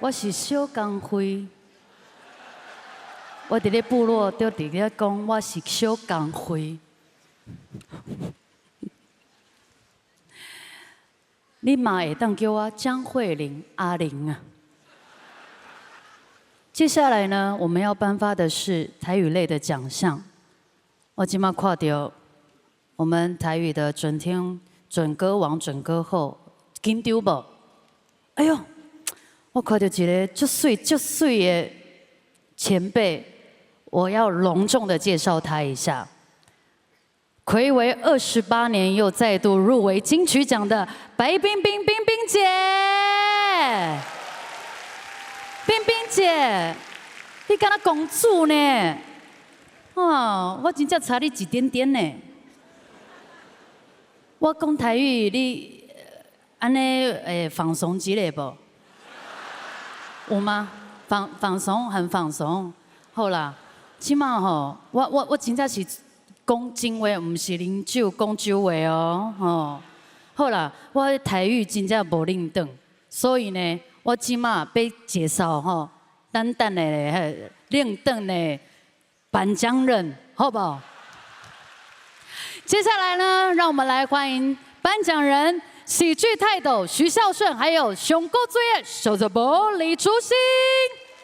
我是小工会。我伫咧部落就伫咧讲，我是小工会。你嘛会当叫我江慧玲阿玲啊。接下来呢，我们要颁发的是台语类的奖项。我今麦看到我们台语的准歌王、准歌后，紧张无？哎呦，我看到一个足水的前辈，我要隆重的介绍他一下。睽违28年，又再度入围金曲奖的白冰冰姐，冰冰姐，你敢若公主呢？哦，我真正差你一点点呢。我讲台语，你安尼放松一下无？有吗？放松，很放松。好啦，起码吼，我真正是。讲真话，唔是啉酒讲酒话哦，吼。好啦，我台语真正无认得，所以呢，我即马要介绍吼，等的认得的颁奖人，好不好？接下来呢，让我们来欢迎颁奖人喜剧泰斗徐孝顺，还有熊哥最爱守着玻璃初心。